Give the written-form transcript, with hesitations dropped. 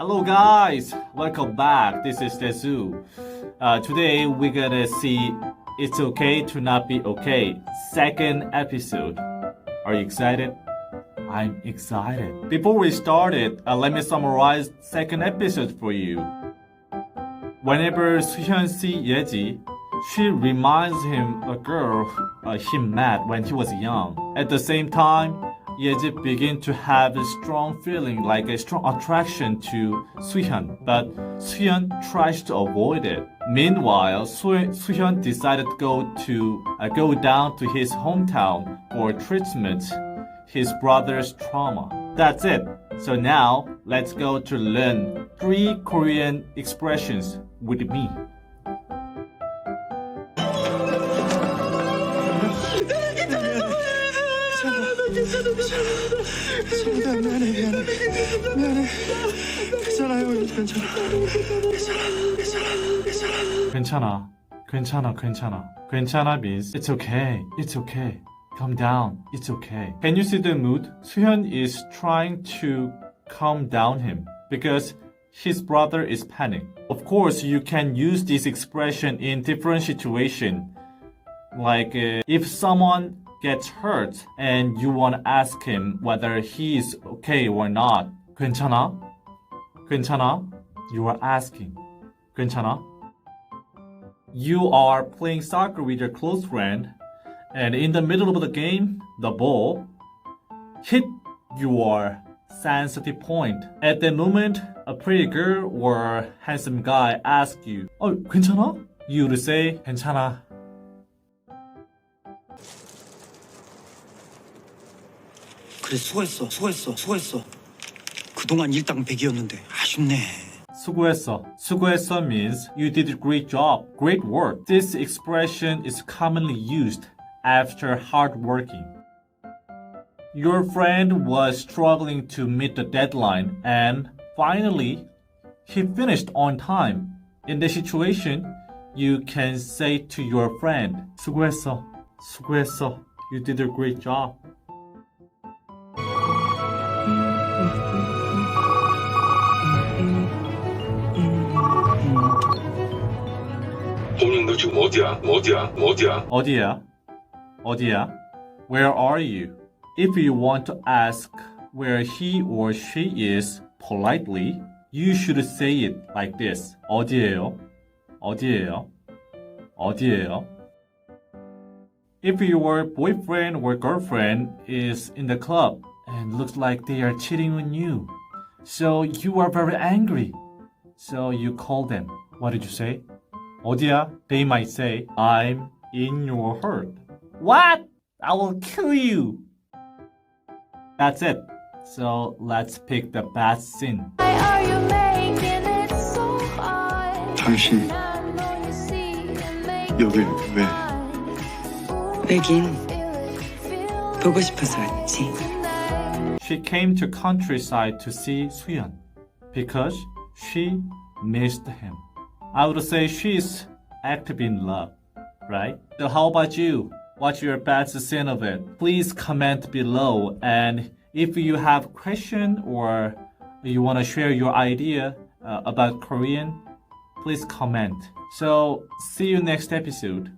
Hello guys, welcome back. This is Daesoo. Today we're gonna see It's Okay to Not Be Okay, second episode. Are you excited? I'm excited. Before we started, let me summarize second episode for you. Whenever Suhyun sees Yeji, she reminds him a girl he met when he was young. At the same time, Yeji begins to have a strong feeling, like a strong attraction to Suhyun, but Suhyun tries to avoid it. Meanwhile, Suhyun decided to go down to his hometown for treatment his brother's trauma. That's it. So now let's go to learn 3 Korean expressions with me. 괜찮아 means it's okay. Calm down, it's okay. Can you see the mood? Suhyun is trying to calm down him because his brother is panicked. Of course, you can use this expression in different situations. Like if someone gets hurt and you want to ask him whether he is okay or not. 괜찮아? You are asking. 괜찮아? You are playing soccer with your close friend, and in the middle of the game, the ball hit your sensitive point. At that moment, a pretty girl or handsome guy asks you, 괜찮아? You would say, 괜찮아. 그래 수고했어. 그동안 일당백이었는데 아쉽네. 수고했어 means you did a great job, great work. This expression is commonly used after hard working. Your friend was struggling to meet the deadline and finally he finished on time. In this situation, you can say to your friend, 수고했어. You did a great job. 오늘 너 지금 어디야? Where are you? If you want to ask where he or she is politely, you should say it like this. 어디예요? If your boyfriend or girlfriend is in the club and looks like they are cheating on you, so you are very angry, so you call them. What did you say? 어디야? They might say, I'm in your heart. What? I will kill you. That's it. So let's pick the bad scene. 당신 여길 왜? 왜긴 보고 싶어서 왔지. She came to countryside to see Suhyun because she missed him. I would say she's active in love, right? So how about you? What's your best scene of it? Please comment below, and if you have question or you want to share your idea about Korean, please comment. So see you next episode.